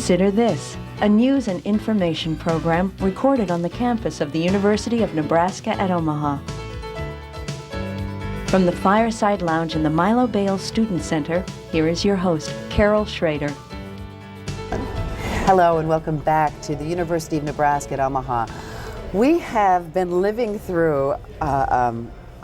Consider this, a news and information program recorded on the campus of the University of Nebraska at Omaha. From the Fireside Lounge in the Milo Bales Student Center, here is your host, Carol Schrader. Hello and welcome back to the University of Nebraska at Omaha. We have been living through,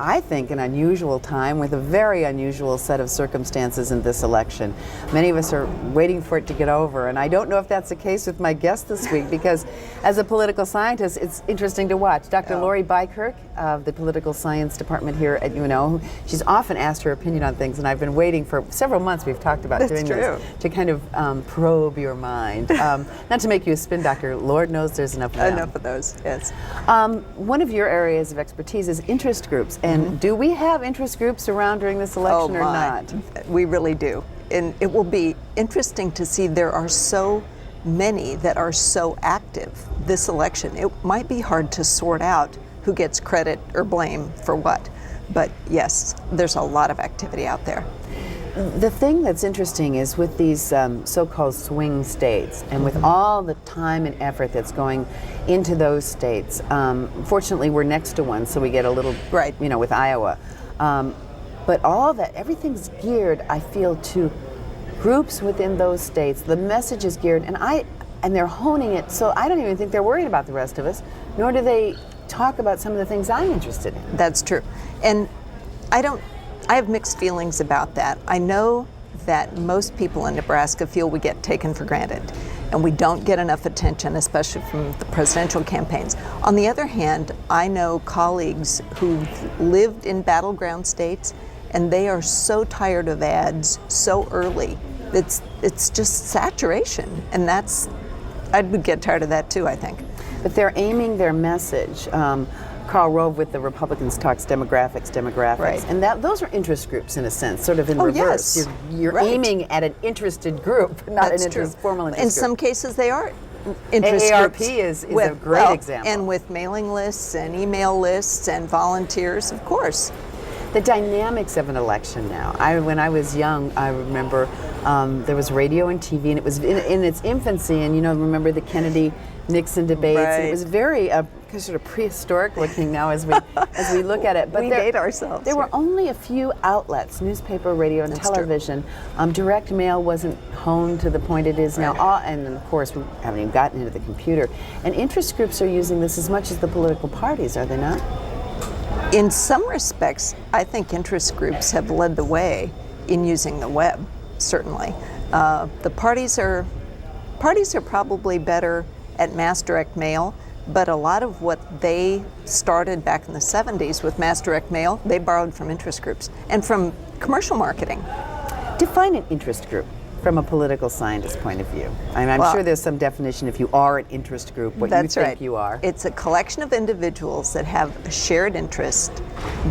I think, an unusual time with a very unusual set of circumstances in this election. Many of us are waiting for it to get over, and I don't know if that's the case with my guest this week because as a political scientist, it's interesting to watch. Dr. Lori Bykirk of the Political Science Department here at UNO, she's often asked her opinion on things, and I've been waiting for several months. We've talked about doing this to kind of probe your mind. Not to make you a spin doctor, Lord knows there's enough of them. Enough of those, yes. One of your areas of expertise is interest groups, and do we have interest groups around during this election or not? We really do. And it will be interesting to see there are so many that are so active this election. It might be hard to sort out who gets credit or blame for what. But yes, there's a lot of activity out there. The thing that's interesting is with these so-called swing states, and with all the time and effort that's going into those states, fortunately we're next to one, so we get a little, with Iowa. But all that, everything's geared, I feel, to groups within those states. The message is geared, and they're honing it, so I don't even think they're worried about the rest of us, nor do they talk about some of the things I'm interested in. That's true. And I have mixed feelings about that. I know that most people in Nebraska feel we get taken for granted and we don't get enough attention, especially from the presidential campaigns. On the other hand, I know colleagues who've lived in battleground states and they are so tired of ads so early. It's just saturation, and I would get tired of that too, I think. But they're aiming their message. Karl Rove with the Republicans talks demographics, right. and those are interest groups in a sense, sort of in reverse. Yes. You're aiming at an interested group, not formal interest group. In some cases they are interest AARP groups. is a great example. And with mailing lists and email lists and volunteers, of course. The dynamics of an election now. When I was young, I remember there was radio and TV, and it was in its infancy, and remember the Kennedy-Nixon debates, and it was very sort of prehistoric looking now as we look at it. But we date ourselves. There were only a few outlets, newspaper, radio, and television. Direct mail wasn't honed to the point it is now. And of course, we haven't even gotten into the computer. And interest groups are using this as much as the political parties, are they not? In some respects, I think interest groups have led the way in using the web, certainly. The parties are probably better at mass direct mail, but a lot of what they started back in the 70s with mass direct mail, they borrowed from interest groups and from commercial marketing. Define an interest group from a political scientist point of view. I'm sure there's some definition if you are an interest group, what you think you are. It's a collection of individuals that have a shared interest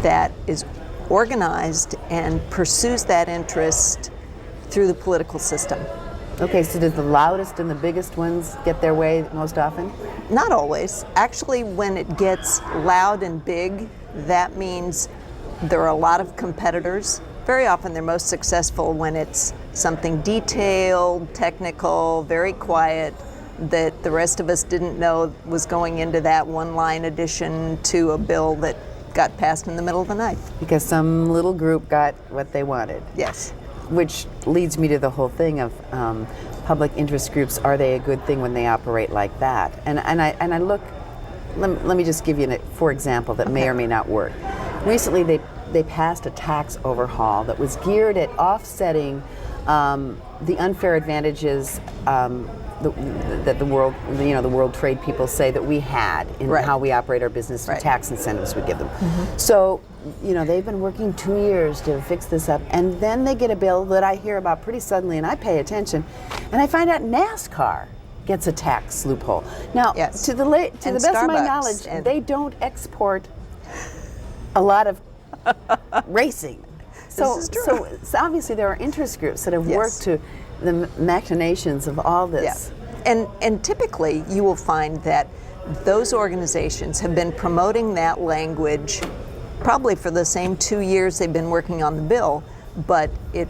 that is organized and pursues that interest through the political system. Okay, so does the loudest and the biggest ones get their way most often? Not always. Actually, when it gets loud and big, that means there are a lot of competitors. Very often they're most successful when it's something detailed, technical, very quiet, that the rest of us didn't know was going into that one-line addition to a bill that got passed in the middle of the night. Because some little group got what they wanted. Yes. Which leads me to the whole thing of public interest groups. Are they a good thing when they operate like that? And I look. Let me just give you for example that may or may not work. Recently, they passed a tax overhaul that was geared at offsetting the unfair advantages that the world trade people say that we had in how we operate our business, tax incentives we give them. So, they've been working 2 years to fix this up, and then they get a bill that I hear about pretty suddenly, and I pay attention, and I find out NASCAR gets a tax loophole. Now, to the best of my knowledge, they don't export a lot of racing. So obviously there are interest groups that have worked to the machinations of all this. And typically you will find that those organizations have been promoting that language probably for the same 2 years they've been working on the bill, but there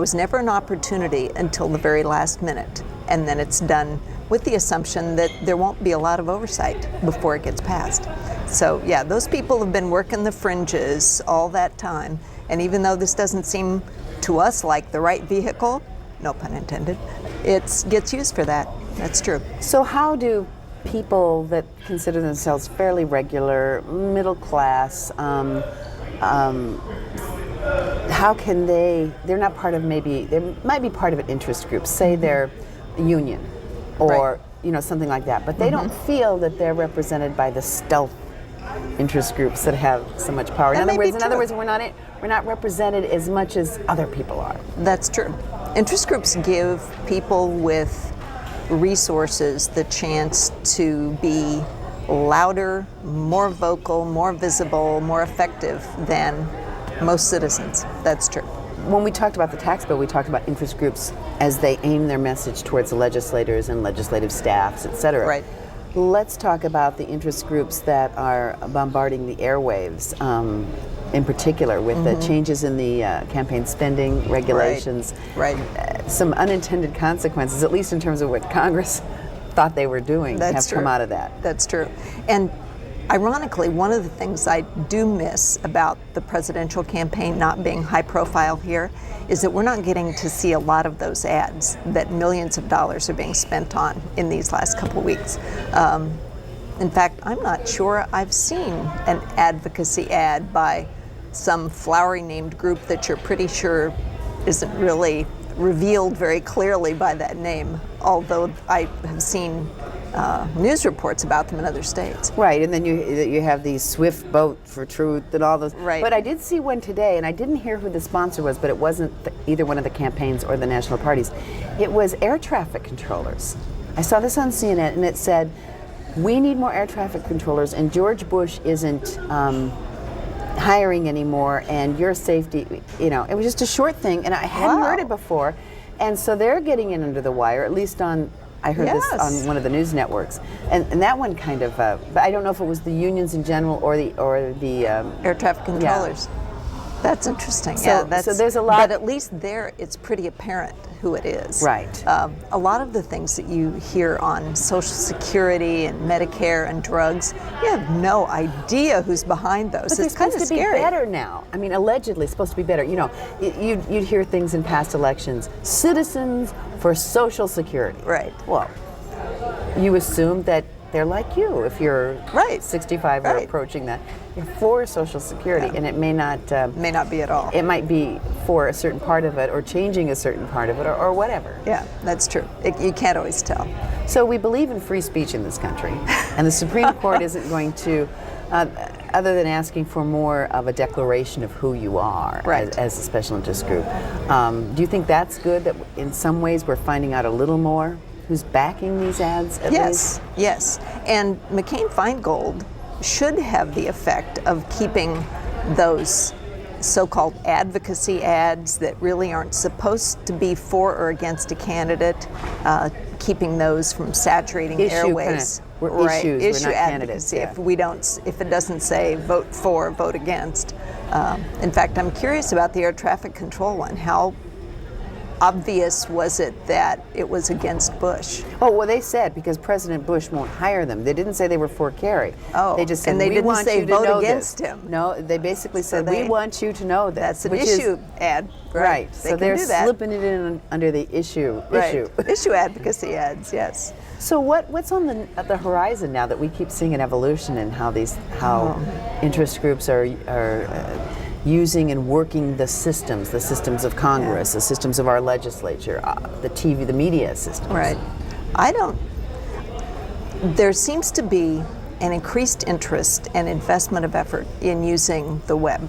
was never an opportunity until the very last minute and then it's done with the assumption that there won't be a lot of oversight before it gets passed. So yeah, those people have been working the fringes all that time, and even though this doesn't seem to us like the right vehicle, no pun intended, it gets used for that. That's true. So how do people that consider themselves fairly regular, middle class, how can they're not part of, they might be part of an interest group, say they're a union or something like that, but they don't feel that they're represented by the stealth interest groups that have so much power. In other words, we're not represented as much as other people are. That's true. Interest groups give people with resources the chance to be louder, more vocal, more visible, more effective than most citizens. That's true. When we talked about the tax bill, we talked about interest groups as they aim their message towards the legislators and legislative staffs, et cetera. Right. Let's talk about the interest groups that are bombarding the airwaves, in particular with the changes in the campaign spending regulations. Right. Some unintended consequences, at least in terms of what Congress thought they were doing, have come out of that. That's true. And ironically, one of the things I do miss about the presidential campaign not being high profile here is that we're not getting to see a lot of those ads that millions of dollars are being spent on in these last couple of weeks. In fact, I'm not sure I've seen an advocacy ad by some flowery named group that you're pretty sure isn't really revealed very clearly by that name, although I have seen news reports about them in other states. Right, and then you have the Swift Vote for Truth and all those. Right. But I did see one today, and I didn't hear who the sponsor was, but it wasn't either one of the campaigns or the national parties. It was air traffic controllers. I saw this on CNN, and it said, "We need more air traffic controllers, and George Bush isn't hiring anymore, and your safety," it was just a short thing, and I hadn't heard it before. And so they're getting in under the wire, at least I heard this on one of the news networks, and that one kind of. But I don't know if it was the unions in general or the air traffic controllers. Yeah. That's interesting. So there's a lot. But at least there, it's pretty apparent who it is. Right. A lot of the things that you hear on Social Security and Medicare and drugs, you have no idea who's behind those. But it's kind of scary. Be better now. I mean, allegedly supposed to be better. You'd hear things in past elections. Citizens for Social Security. Right. Well, you assume that they're like you if you're 65 or approaching that. You're for Social Security, and it may not be at all. It might be for a certain part of it, or changing a certain part of it, or whatever. Yeah, that's true. You can't always tell. So we believe in free speech in this country, and the Supreme Court isn't going to, other than asking for more of a declaration of who you are as a special interest group. Do you think that's good? That in some ways we're finding out a little more who's backing these ads? Yes. And McCain-Feingold should have the effect of keeping those so-called advocacy ads that really aren't supposed to be for or against a candidate, keeping those from saturating airways. Issue advocacy. If it doesn't say vote for, vote against. In fact, I'm curious about the air traffic control one. How obvious was it that it was against Bush? Oh, well, they said because President Bush won't hire them. They didn't say they were for Kerry. Oh, they just said, and they didn't say vote against this. him. No, they basically said, we want you to know this. That's an issue ad. Right. So they're slipping it in under the issue. Issue advocacy ads, yes. So what's on the horizon now that we keep seeing an evolution in how interest groups are using and working the systems of Congress, the systems of our legislature, the TV, the media systems? Right. There seems to be an increased interest and investment of effort in using the web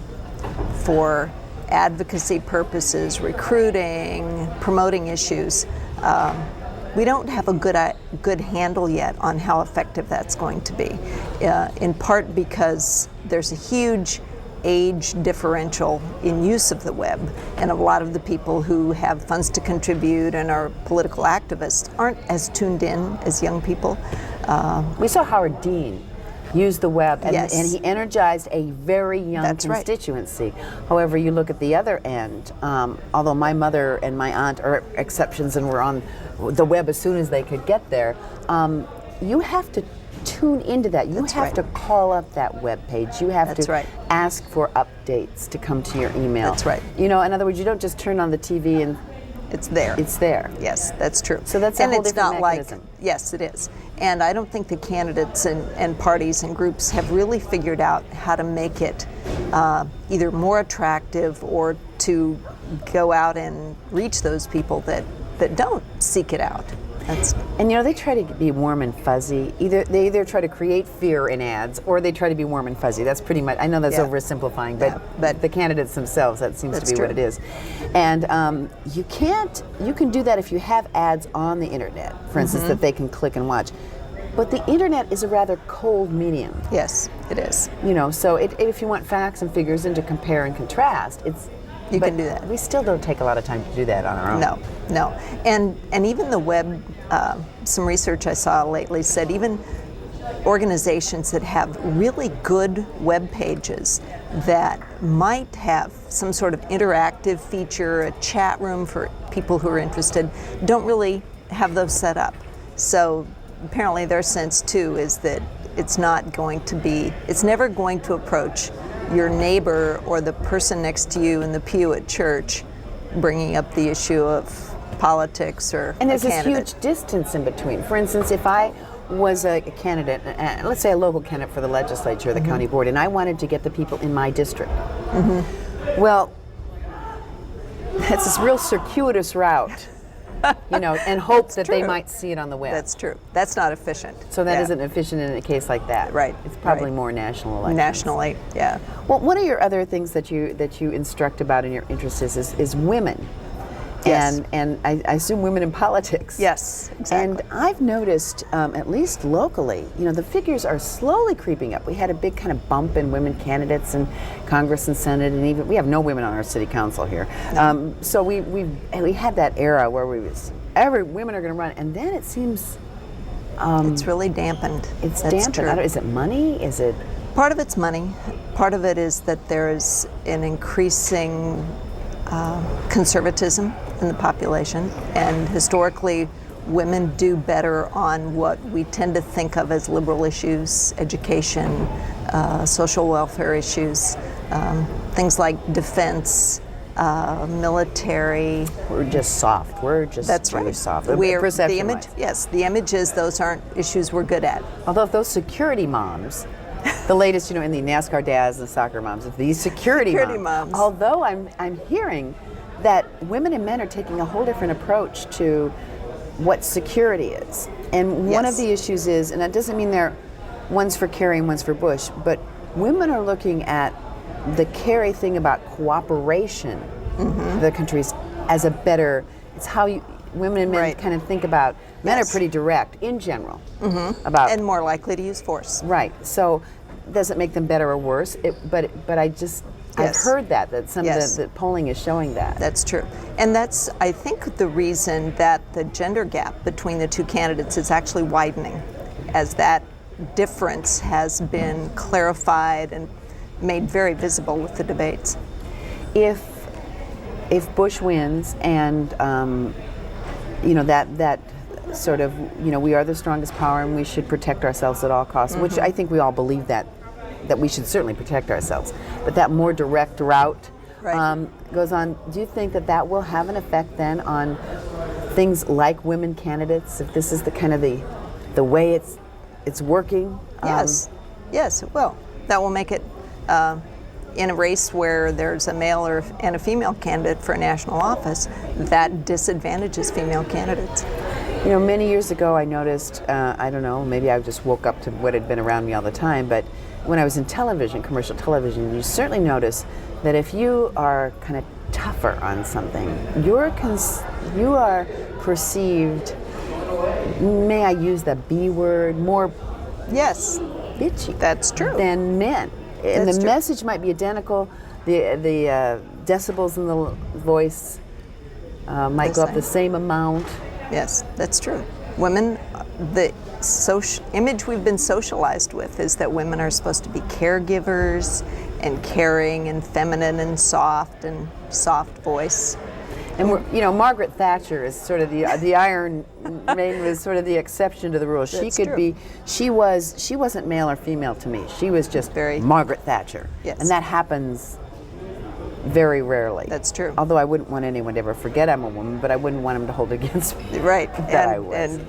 for advocacy purposes, recruiting, promoting issues. We don't have a good handle yet on how effective that's going to be, in part because there's a huge age differential in use of the web, and a lot of the people who have funds to contribute and are political activists aren't as tuned in as young people. We saw Howard Dean use the web, and, Yes. and he energized a very young That's right. constituency. However, you look at the other end, although my mother and my aunt are exceptions and were on the web as soon as they could get there, you have to tune into that. You That's have right. to call up that web page. You have That's to right. ask for updates to come to your email. That's right. You know, in other words, you don't just turn on the TV and It's there. it's there. Yes, that's true. So that's a and whole it's different not mechanism. like, yes, it is. And I don't think the candidates and parties and groups have really figured out how to make it either more attractive or to go out and reach those people that don't seek it out. That's, And you know, they try to be warm and fuzzy. They either try to create fear in ads, or they try to be warm and fuzzy. That's pretty much. I know that's Yeah. oversimplifying, Yeah, but the candidates themselves, that seems to That's be what true. it is. And you can do that if you have ads on the internet, for instance, Mm-hmm. that they can click and watch. But the internet is a rather cold medium. yes, it is. You know, so if you want facts and figures and to compare and contrast, You but can do that. We still don't take a lot of time to do that on our own. No. And even the web, some research I saw lately said even organizations that have really good web pages that might have some sort of interactive feature, a chat room for people who are interested, don't really have those set up. So apparently their sense too is that it's never going to approach your neighbor or the person next to you in the pew at church bringing up the issue of politics or And there's a this candidate. huge distance in between. For instance, if I was a candidate, let's say a local candidate for the legislature or the county board, and I wanted to get the people in my district, well, it's this real circuitous route, you know, and hope that they true. might see it on the web. That's true. That's not efficient. so that Yeah. not efficient in a case like that. Right, It's probably right. more national elections. Nationally, yeah. Well, one of your other things that you instruct about in your interests is women. Yes. And I assume women in politics. Yes, exactly. And I've noticed, at least locally, you know, the figures are slowly creeping up. We had a big kind of bump in women candidates in Congress and Senate, and even we have no women on our city council here. So we had that era where every women are going to run, and then it seems It's really dampened. it's That's dampened. true. Is it money? Is it? Part of it's money. Part of it is that there is an increasing conservatism in the population, and historically, women do better on what we tend to think of as liberal issues, education, social welfare issues, things like defense, military. We're just soft. We're just That's really right. soft. We're, the Perception-wise. image, yes, the image is those aren't issues we're good at. Although if those security moms, the latest, you know, in the NASCAR dads and soccer moms, if these security Moms. Although I'm hearing that women and men are taking a whole different approach to what security is. And one of Yes. the issues is, and that doesn't mean one's for Kerry and one's for Bush, but women are looking at the Kerry thing about cooperation of the countries as a better, it's how women and men Right. kind of think about, men Yes. are pretty direct in general about And more likely to use force. right. So does it make them better or worse? But I've Yes. heard that some Yes. of the polling is showing that. That's true. And that's, I think, the reason that the gender gap between the two candidates is actually widening, as that difference has been clarified and made very visible with the debates. If Bush wins and you know that sort of, you know, we are the strongest power and we should protect ourselves at all costs, which I think we all believe that we should certainly protect ourselves. But that more direct route Right. goes on. Do you think that will have an effect then on things like women candidates? If this is the kind of the way it's working? Yes, it will. That will make it in a race where there's a male and a female candidate for a national office, that disadvantages female candidates. You know, many years ago I noticed, I don't know, maybe I just woke up to what had been around me all the time, but when I was in television, commercial television, you certainly notice that if you are kind of tougher on something, you are perceived, may I use the B word, more Yes, bitchy. that's true. Than men. And That's the true. message might be identical, the decibels in the voice might The go up same. the same amount. Yes, that's true. Women the image we've been socialized with is that women are supposed to be caregivers and caring and feminine and soft voice. And Margaret Thatcher is sort of the Iron Maiden was sort of the exception to the rule. She That's could true. be. She wasn't male or female to me. She was just Very- Margaret Thatcher. Yes. And that happens very rarely. That's true. Although I wouldn't want anyone to ever forget I'm a woman, but I wouldn't want them to hold it against me. Right. That I was.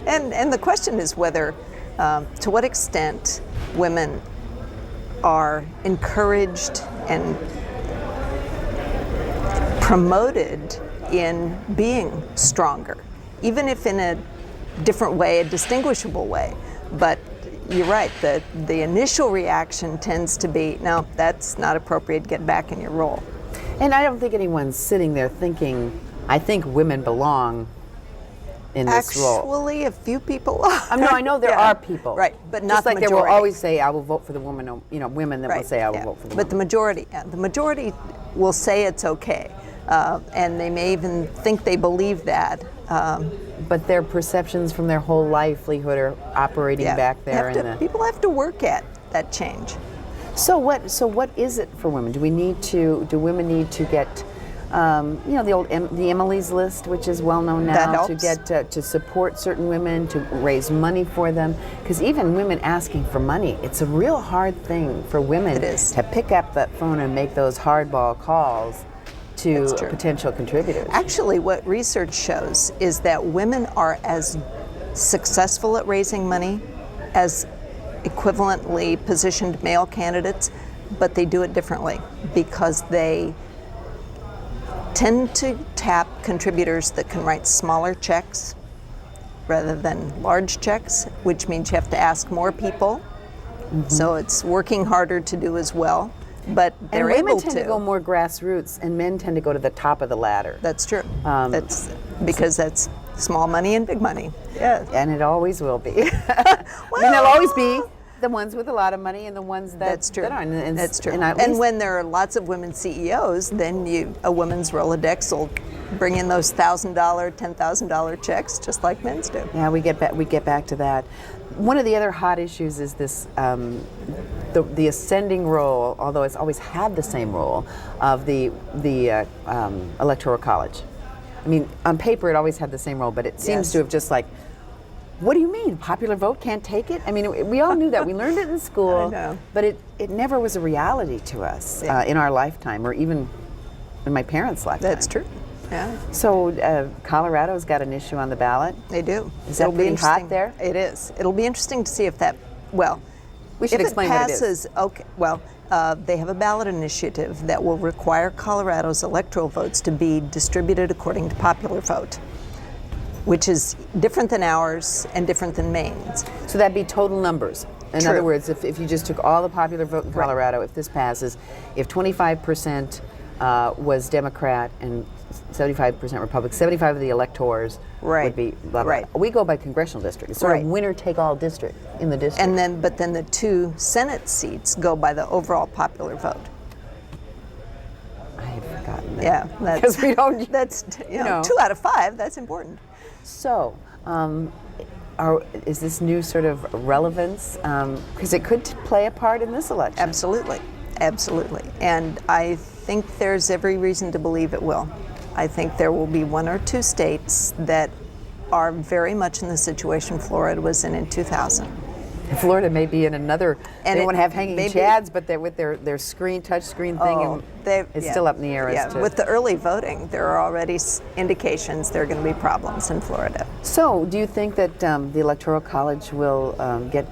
And the question is whether, to what extent women are encouraged and promoted in being stronger, even if in a different way, a distinguishable way. But you're right, the initial reaction tends to be, no, that's not appropriate, get back in your role. And I don't think anyone's sitting there thinking, I think women belong in this role. Actually, a few people are. No, I know there Yeah. are people. Right, but not Just like the there will majority. always say, I will vote for the woman, women that will say, I will vote for the But the woman. majority will say it's okay. And they may even think they believe that. But their perceptions from their whole livelihood are operating back there. People have to work at that change. So what is it for women? Do women need to get, the Emily's List, which is well known now, That to helps. get to support certain women, to raise money for them? Because even women asking for money, it's a real hard thing for women It is. to pick up that phone and make those hardball calls to That's true. potential contributors. Actually, what research shows is that women are as successful at raising money as equivalently positioned male candidates, but they do it differently because they tend to tap contributors that can write smaller checks rather than large checks, which means you have to ask more people. So it's working harder to do as well, but they're and women able tend to go more grassroots, and men tend to go to the top of the ladder. That's true. That's because that's small money and big money. Yeah. And it always will be. I mean, there'll always be the ones with a lot of money and the ones that That's true. that aren't. And, That's true. And, at And least- when there are lots of women CEOs, then a woman's Rolodex will bring in those $1,000, $10,000 checks, just like men's do. yeah, we get back to that. One of the other hot issues is this the ascending role, although it's always had the same role, of the Electoral College. I mean, on paper it always had the same role, but it seems Yes. to have just like, what do you mean? Popular vote can't take it? I mean, we all knew that. We learned it in school, I know. but it never was a reality to us Yeah. in our lifetime, or even in my parents' lifetime. That's true. Yeah, So Colorado's got an issue on the ballot. they do. Is that It'll be pretty hot interesting. there? It is. It'll be interesting to see if that, We should if explain it what it is. passes, okay, they have a ballot initiative that will require Colorado's electoral votes to be distributed according to popular vote, which is different than ours and different than Maine's. So that'd be total numbers. In True. other words, if you just took all the popular vote in Colorado, if this passes, if 25% was Democrat and 75% Republican, 75 of the electors Right. would be blah, blah, Right. blah. We go by congressional district. It's sort Right. of winner take all district in the district. And but then the 2 Senate seats go by the overall popular vote. I had forgotten that. Yeah, Because we don't. That's you know. 2 out of 5. That's important. So, is this new sort of relevance? Because it could play a part in this election. Absolutely, absolutely. And I think there's every reason to believe it will. I think there will be 1 or 2 states that are very much in the situation Florida was in 2000. Florida may be in another. And they it won't have hanging may be- chads, but they're with their screen, touch screen thing, and it's still up in the air as to. With the early voting, there are already indications there are going to be problems in Florida. So, do you think that the Electoral College will get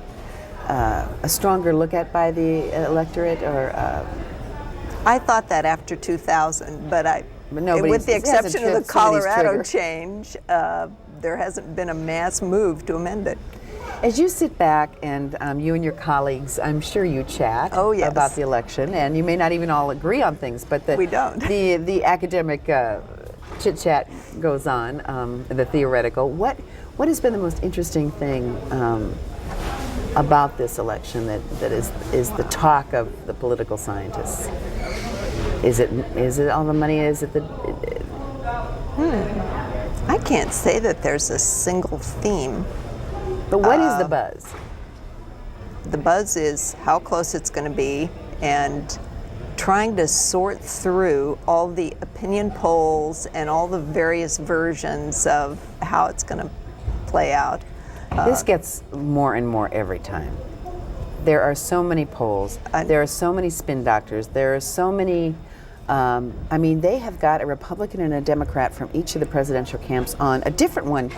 a stronger look at by the electorate, or? I thought that after 2000, but nobody's- with the it hasn't exception of the somebody's Colorado trigger. change, there hasn't been a mass move to amend it. As you sit back and you and your colleagues, I'm sure you chat Oh, yes. about the election, and you may not even all agree on things, but We don't. the academic chit chat goes on, the theoretical. What has been the most interesting thing about this election that is the talk of the political scientists? Is it all the money? Is it the I can't say that there's a single theme. But what is the buzz? The buzz is how close it's going to be, and trying to sort through all the opinion polls and all the various versions of how it's going to play out. This gets more and more every time. There are so many polls. There are so many spin doctors. There are so many. I mean, they have got a Republican and a Democrat from each of the presidential camps on a different one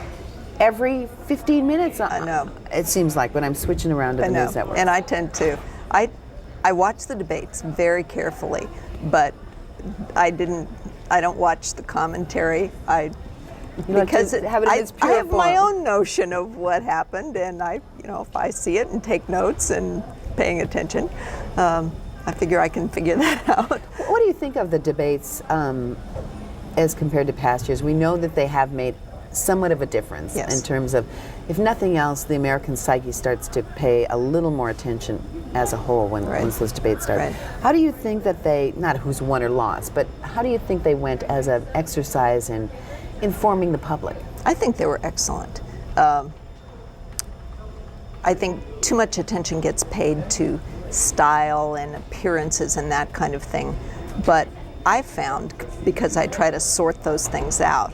every 15 minutes. I know. It seems like when I'm switching around to the news network. And I tend to. I watch the debates very carefully, but I don't watch the commentary. Because I have my own notion of what happened, and if I see it and take notes and paying attention, I figure I can figure that out. What do you think of the debates as compared to past years? We know that they have made somewhat of a difference in terms of, if nothing else, the American psyche starts to pay a little more attention as a whole once those debates start. Right. How do you think that they, not who's won or lost, but how do you think they went as an exercise in informing the public? I think they were excellent. I think too much attention gets paid to style and appearances and that kind of thing. But I found, because I try to sort those things out,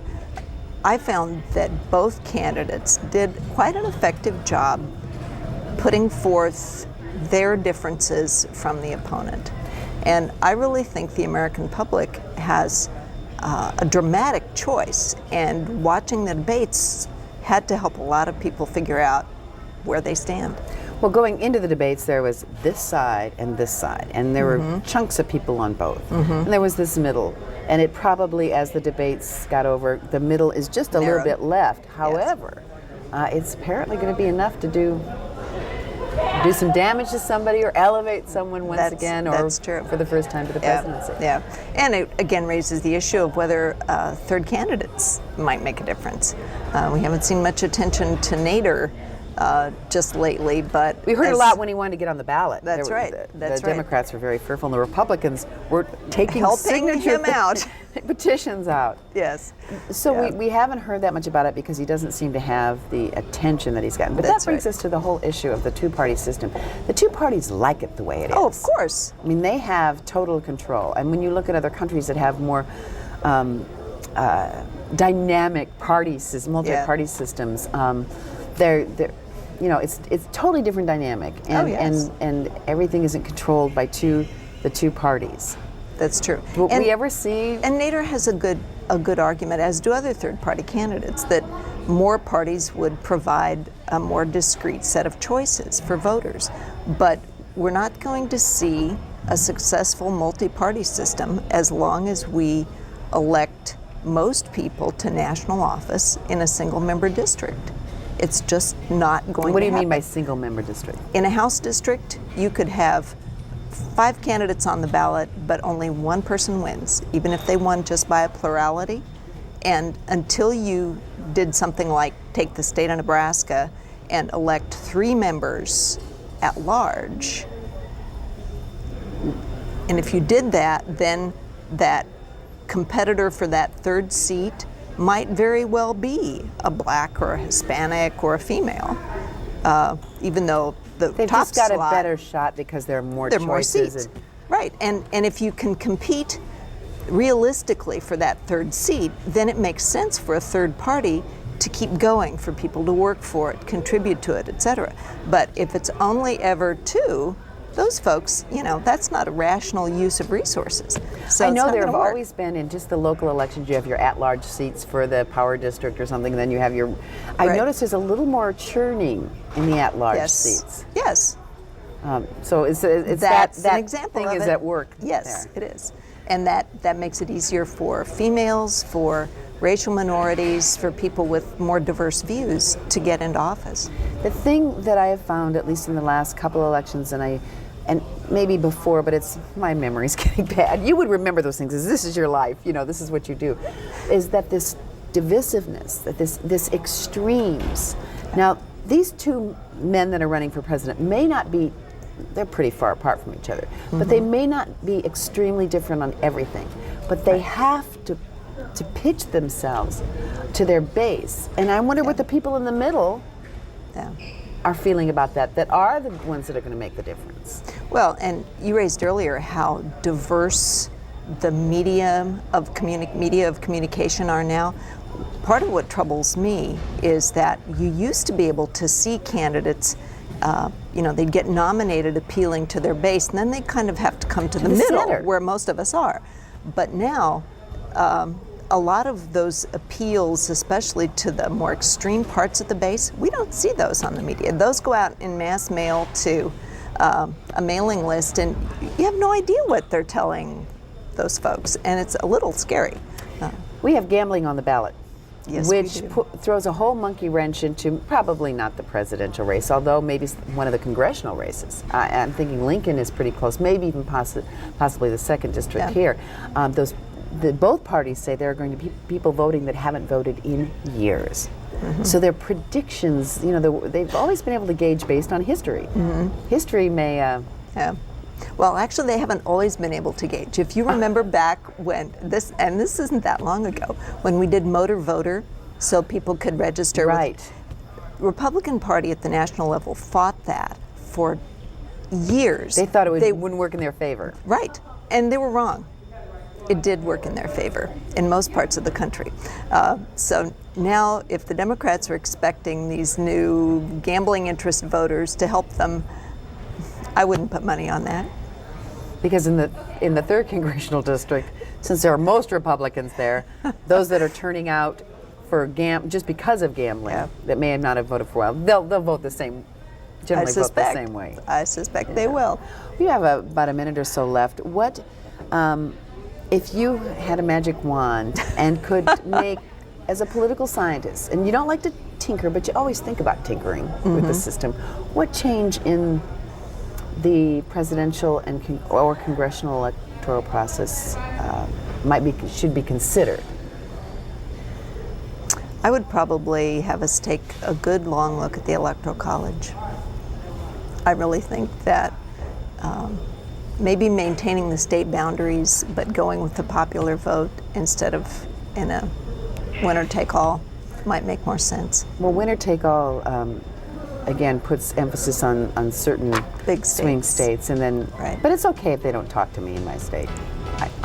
I found that both candidates did quite an effective job putting forth their differences from the opponent. And I really think the American public has a dramatic choice, and watching the debates had to help a lot of people figure out where they stand. Well, going into the debates, there was this side, and there were chunks of people on both. And there was this middle, and it probably, as the debates got over, the middle is just a little bit left. However, it's apparently going to be enough to do some damage to somebody or elevate someone once again, or for the first time to the presidency. Yeah, and it again raises the issue of whether third candidates might make a difference. We haven't seen much attention to Nader just lately, but we heard a lot when he wanted to get on the ballot. That's right. The Democrats were very fearful, and the Republicans were taking helping him out, petitions out. Yes. So we haven't heard that much about it because he doesn't seem to have the attention that he's gotten. But that brings us to the whole issue of the two-party system. The two parties like it the way it is. Oh, of course. I mean, they have total control. And when you look at other countries that have more dynamic parties, multi-party systems, they're it's totally different dynamic, and and everything isn't controlled by the two parties. That's true. Will we ever see? And Nader has a good argument, as do other third-party candidates, that more parties would provide a more discrete set of choices for voters. But we're not going to see a successful multi-party system as long as we elect most people to national office in a single-member district. It's just not going to happen. What do you mean by single-member district? In a House district, you could have 5 candidates on the ballot, but only one person wins, even if they won just by a plurality. And until you did something like take the state of Nebraska and elect 3 members at large, and if you did that, then that competitor for that third seat might very well be a black or a Hispanic or a female, even though they've top just got slot, a better shot because there are more choices. More seats. Right, and if you can compete realistically for that third seat, then it makes sense for a third party to keep going, for people to work for it, contribute to it, etc. But if it's only ever 2, those folks, that's not a rational use of resources. So I know there have always been, in just the local elections, you have your at-large seats for the power district or something, and then you have your... I noticed there's a little more churning in the at-large seats. Yes. So it's that's that an example thing of is it. at work. Yes, it is. And that makes it easier for females, for racial minorities, for people with more diverse views to get into office. The thing that I have found, at least in the last couple of elections, and maybe before, but my memory's getting bad. You would remember those things, as this is your life, this is what you do, is that this divisiveness, that this extremes. Now, these 2 men that are running for president may not be, they're pretty far apart from each other, but they may not be extremely different on everything, but they have to pitch themselves to their base. And I wonder what the people in the middle Yeah. are feeling about that are the ones that are going to make the difference. Well, and you raised earlier how diverse the media of communication are now. Part of what troubles me is that you used to be able to see candidates, they'd get nominated appealing to their base, and then they kind of have to come to the middle, center, where most of us are. But now, a lot of those appeals, especially to the more extreme parts of the base, we don't see those on the media. Those go out in mass mail to a mailing list, and you have no idea what they're telling those folks, and it's a little scary. We have gambling on the ballot. Yes, which we do. throws a whole monkey wrench into probably not the presidential race, although maybe one of the congressional races. I'm thinking Lincoln is pretty close, maybe even possibly the second district here. Both parties say there are going to be people voting that haven't voted in years. Mm-hmm. So their predictions, they've always been able to gauge based on history. Mm-hmm. History may... Yeah. Well, actually, they haven't always been able to gauge. If you remember back when this isn't that long ago, when we did motor voter, so people could register. Right. Republican Party at the national level fought that for years. They thought it wouldn't work in their favor. Right, and they were wrong. It did work in their favor in most parts of the country. So now, if the Democrats are expecting these new gambling interest voters to help them, I wouldn't put money on that. Because in the 3rd congressional district, since there are most Republicans there, those that are turning out for just because of gambling, that may not have voted for a while, they'll vote the same. Generally vote the same way. I suspect they will. We have about a minute or so left. What, if you had a magic wand and could make, as a political scientist, and you don't like to tinker, but you always think about tinkering with the system, what change in the presidential or congressional electoral process should be considered? I would probably have us take a good long look at the Electoral College. I really think that maybe maintaining the state boundaries, but going with the popular vote instead of in a winner-take-all might make more sense. Well, winner-take-all again puts emphasis on certain big swing states, and then. Right. But it's okay if they don't talk to me in my state.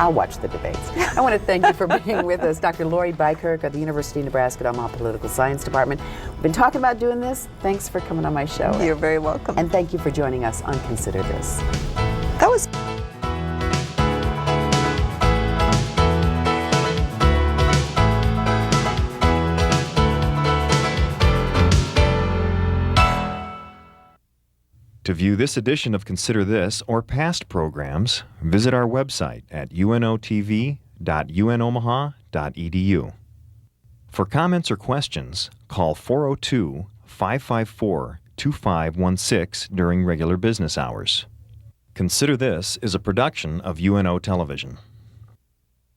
I'll watch the debates. I want to thank you for being with us, Dr. Lori Beikirk of the University of Nebraska Omaha Political Science Department. We've been talking about doing this. Thanks for coming on my show. You're very welcome. And thank you for joining us on Consider This. That was. To view this edition of Consider This or past programs, visit our website at unotv.unomaha.edu. For comments or questions, call 402-554-2516 during regular business hours. Consider This is a production of UNO Television.